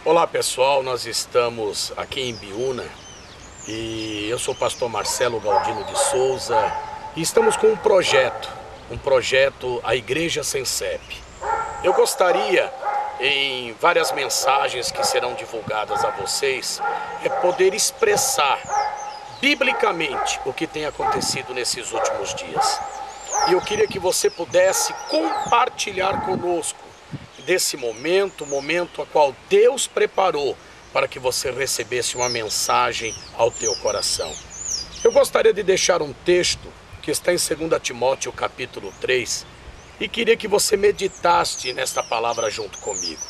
Olá pessoal, nós estamos aqui em Biúna e eu sou o pastor Marcelo Galdino de Souza e estamos com um projeto, a Igreja Sem CEP. Eu gostaria, em várias mensagens que serão divulgadas a vocês, poder expressar biblicamente o que tem acontecido nesses últimos dias. E eu queria que você pudesse compartilhar conosco desse momento a qual Deus preparou para que você recebesse uma mensagem ao teu coração. Eu gostaria de deixar um texto que está em 2 Timóteo capítulo 3 e queria que você meditasse nesta palavra junto comigo.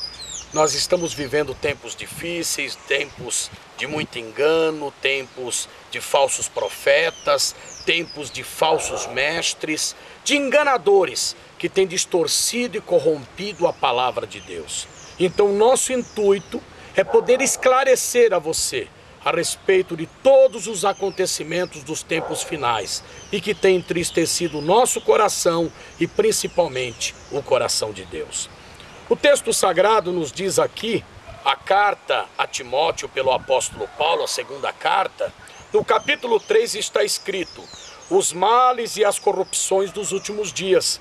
Nós estamos vivendo tempos difíceis, tempos de muito engano, tempos de falsos profetas, tempos de falsos mestres, de enganadores que têm distorcido e corrompido a palavra de Deus. Então, nosso intuito é poder esclarecer a você a respeito de todos os acontecimentos dos tempos finais e que tem entristecido o nosso coração e principalmente o coração de Deus. O texto sagrado nos diz aqui, a carta a Timóteo pelo apóstolo Paulo, a segunda carta, no capítulo 3 está escrito: os males e as corrupções dos últimos dias.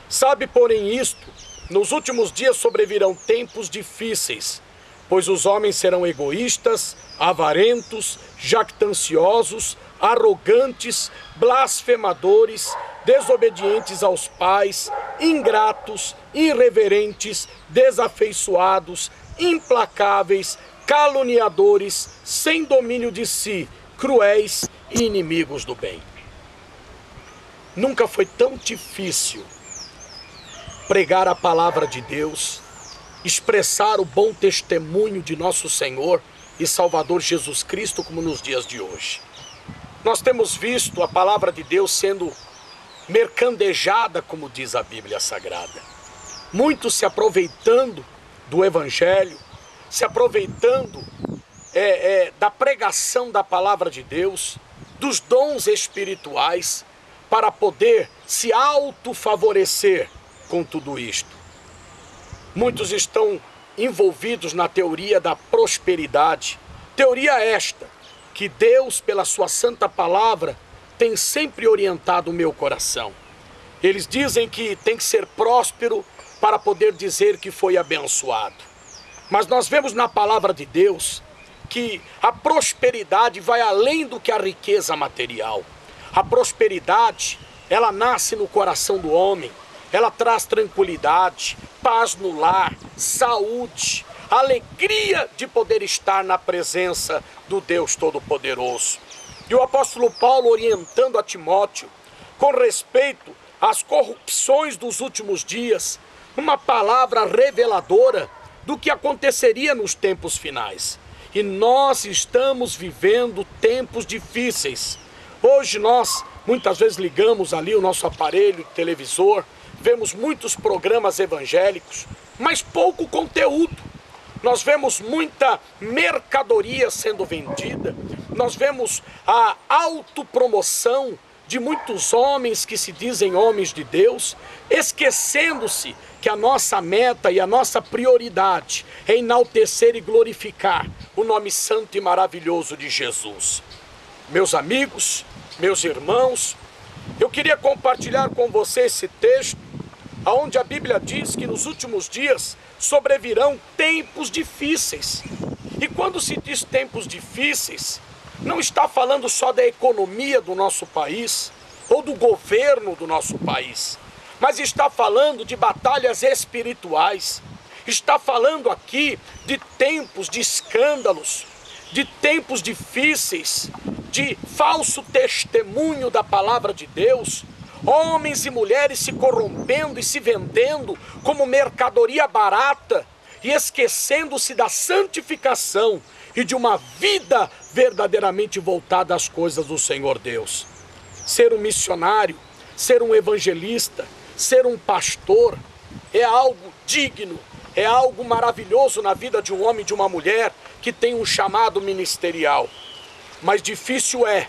Sabe, porém, isto, nos últimos dias sobrevirão tempos difíceis, pois os homens serão egoístas, avarentos, jactanciosos, arrogantes, blasfemadores, desobedientes aos pais, ingratos, irreverentes, desafeiçoados, implacáveis, caluniadores, sem domínio de si, cruéis e inimigos do bem. Nunca foi tão difícil pregar a palavra de Deus, expressar o bom testemunho de nosso Senhor e Salvador Jesus Cristo como nos dias de hoje. Nós temos visto a palavra de Deus sendo mercadejada, como diz a Bíblia Sagrada. Muitos se aproveitando do Evangelho, se aproveitando da pregação da palavra de Deus, dos dons espirituais, para poder se autofavorecer com tudo isto. Muitos estão envolvidos na teoria da prosperidade, teoria esta que Deus, pela sua santa palavra, tem sempre orientado o meu coração. Eles dizem que tem que ser próspero para poder dizer que foi abençoado. Mas nós vemos na palavra de Deus que a prosperidade vai além do que a riqueza material. A prosperidade, ela nasce no coração do homem, ela traz tranquilidade, paz no lar, saúde, alegria de poder estar na presença do Deus Todo-Poderoso. E o apóstolo Paulo orientando a Timóteo com respeito às corrupções dos últimos dias, uma palavra reveladora do que aconteceria nos tempos finais. E nós estamos vivendo tempos difíceis. Hoje nós muitas vezes ligamos ali o nosso aparelho televisor, vemos muitos programas evangélicos, mas pouco conteúdo. Nós vemos muita mercadoria sendo vendida, nós vemos a autopromoção de muitos homens que se dizem homens de Deus, esquecendo-se que a nossa meta e a nossa prioridade é enaltecer e glorificar o nome santo e maravilhoso de Jesus. Meus amigos, meus irmãos, eu queria compartilhar com você esse texto, onde a Bíblia diz que nos últimos dias sobrevirão tempos difíceis. E quando se diz tempos difíceis, não está falando só da economia do nosso país ou do governo do nosso país, mas está falando de batalhas espirituais, está falando aqui de tempos de escândalos, de tempos difíceis, de falso testemunho da palavra de Deus, homens e mulheres se corrompendo e se vendendo como mercadoria barata e esquecendo-se da santificação e de uma vida verdadeiramente voltada às coisas do Senhor Deus. Ser um missionário, ser um evangelista, ser um pastor é algo digno, é algo maravilhoso na vida de um homem e de uma mulher que tem um chamado ministerial. Mas difícil é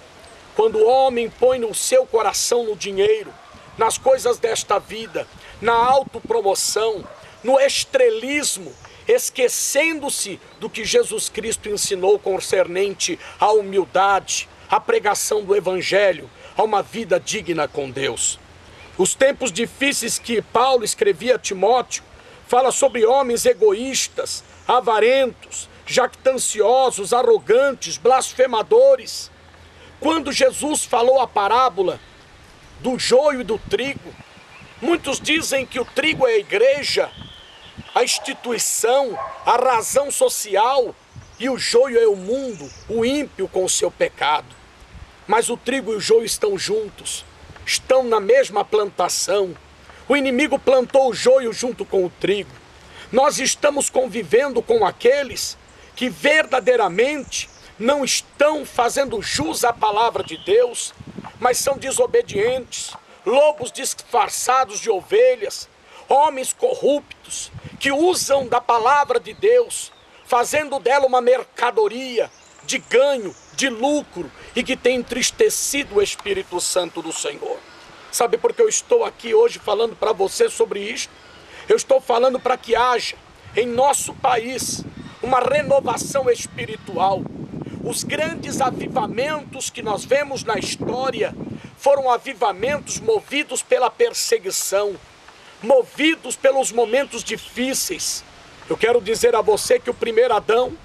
quando o homem põe no seu coração no dinheiro, nas coisas desta vida, na autopromoção, no estrelismo, esquecendo-se do que Jesus Cristo ensinou concernente à humildade, à pregação do Evangelho, a uma vida digna com Deus. Os tempos difíceis que Paulo escrevia a Timóteo fala sobre homens egoístas, avarentos, jactanciosos, arrogantes, blasfemadores. Quando Jesus falou a parábola do joio e do trigo, muitos dizem que o trigo é a igreja, a instituição, a razão social, e o joio é o mundo, o ímpio com o seu pecado. Mas o trigo e o joio estão juntos, estão na mesma plantação. O inimigo plantou o joio junto com o trigo. Nós estamos convivendo com aqueles que verdadeiramente não estão fazendo jus à palavra de Deus, mas são desobedientes, lobos disfarçados de ovelhas, homens corruptos que usam da palavra de Deus, fazendo dela uma mercadoria de ganho, de lucro, e que tem entristecido o Espírito Santo do Senhor. Sabe por que eu estou aqui hoje falando para você sobre isto? Eu estou falando para que haja em nosso país uma renovação espiritual. Os grandes avivamentos que nós vemos na história foram avivamentos movidos pela perseguição, movidos pelos momentos difíceis. Eu quero dizer a você que o primeiro Adão,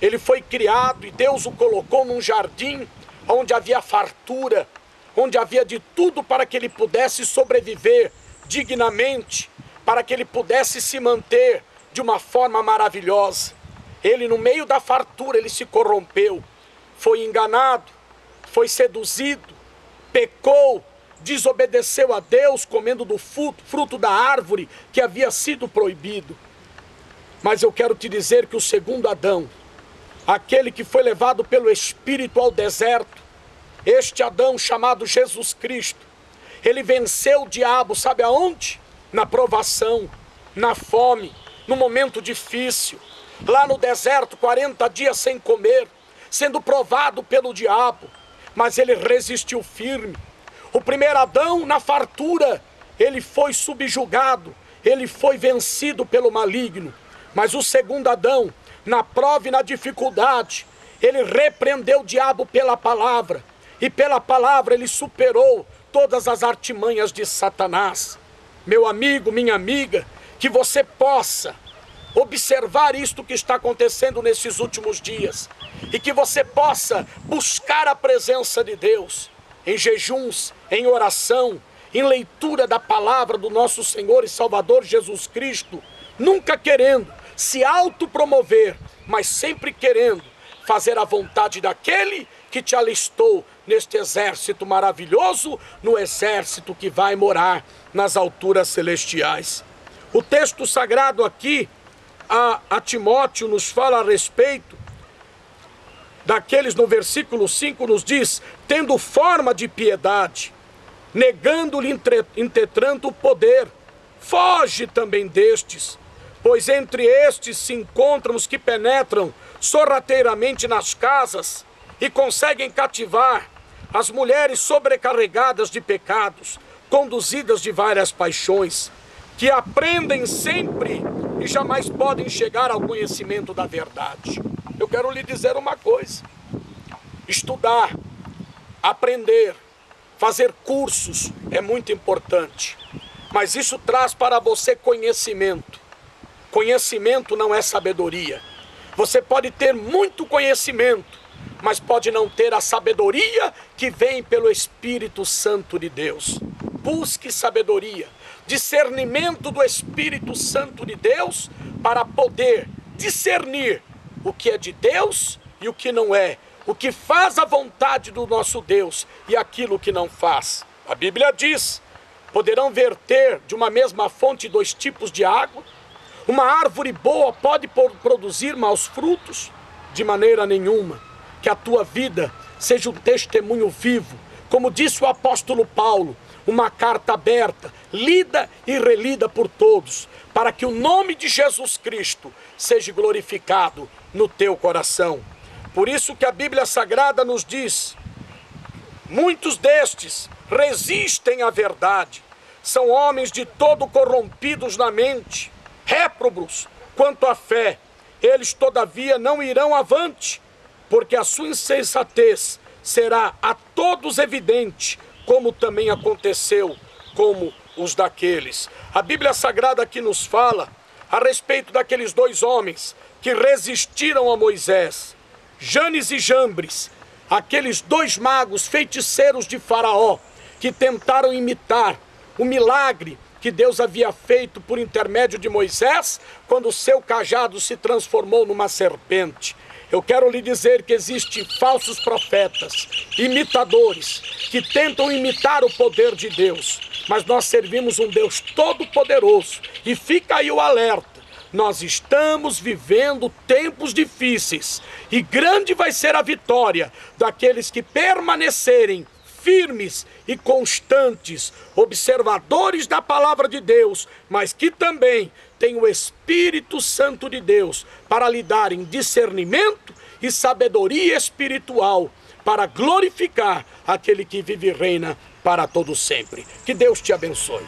ele foi criado e Deus o colocou num jardim onde havia fartura, onde havia de tudo para que ele pudesse sobreviver dignamente, para que ele pudesse se manter de uma forma maravilhosa. Ele, no meio da fartura, ele se corrompeu, foi enganado, foi seduzido, pecou, desobedeceu a Deus, comendo do fruto da árvore que havia sido proibido. Mas eu quero te dizer que o segundo Adão, aquele que foi levado pelo Espírito ao deserto, este Adão chamado Jesus Cristo, ele venceu o diabo, sabe aonde? Na provação, na fome, no momento difícil. Lá no deserto, 40 dias sem comer, sendo provado pelo diabo, mas ele resistiu firme. O primeiro Adão, na fartura, ele foi subjugado, ele foi vencido pelo maligno. Mas o segundo Adão, na prova e na dificuldade, ele repreendeu o diabo pela palavra, e pela palavra ele superou todas as artimanhas de Satanás. Meu amigo, minha amiga, que você possa observar isto que está acontecendo nesses últimos dias, e que você possa buscar a presença de Deus, em jejuns, em oração, em leitura da palavra do nosso Senhor e Salvador Jesus Cristo, nunca querendo se autopromover, mas sempre querendo fazer a vontade daquele que te alistou neste exército maravilhoso, no exército que vai morar nas alturas celestiais. O texto sagrado aqui, a Timóteo, nos fala a respeito daqueles, no versículo 5 nos diz: tendo forma de piedade, negando-lhe entretanto o poder, foge também destes, pois entre estes se encontram os que penetram sorrateiramente nas casas e conseguem cativar as mulheres sobrecarregadas de pecados, conduzidas de várias paixões, que aprendem sempre e jamais podem chegar ao conhecimento da verdade. Eu quero lhe dizer uma coisa: estudar, aprender, fazer cursos é muito importante, mas isso traz para você conhecimento. Conhecimento não é sabedoria. Você pode ter muito conhecimento, mas pode não ter a sabedoria que vem pelo Espírito Santo de Deus. Busque sabedoria, discernimento do Espírito Santo de Deus, para poder discernir o que é de Deus e o que não é, o que faz a vontade do nosso Deus e aquilo que não faz. A Bíblia diz: poderão verter de uma mesma fonte 2 tipos de água? Uma árvore boa pode produzir maus frutos? De maneira nenhuma. Que a tua vida seja um testemunho vivo, como disse o apóstolo Paulo, uma carta aberta, lida e relida por todos, para que o nome de Jesus Cristo seja glorificado no teu coração. Por isso que a Bíblia Sagrada nos diz: muitos destes resistem à verdade, são homens de todo corrompidos na mente, réprobos, quanto à fé, eles todavia não irão avante, porque a sua insensatez será a todos evidente, como também aconteceu como os daqueles. A Bíblia Sagrada aqui nos fala a respeito daqueles dois homens que resistiram a Moisés, Janes e Jambres, aqueles dois magos feiticeiros de Faraó, que tentaram imitar o milagre que Deus havia feito por intermédio de Moisés, quando o seu cajado se transformou numa serpente. Eu quero lhe dizer que existem falsos profetas, imitadores, que tentam imitar o poder de Deus, mas nós servimos um Deus todo-poderoso, e fica aí o alerta. Nós estamos vivendo tempos difíceis, e grande vai ser a vitória daqueles que permanecerem firmes e constantes, observadores da palavra de Deus, mas que também têm o Espírito Santo de Deus para lhe darem discernimento e sabedoria espiritual para glorificar aquele que vive e reina para todo sempre. Que Deus te abençoe.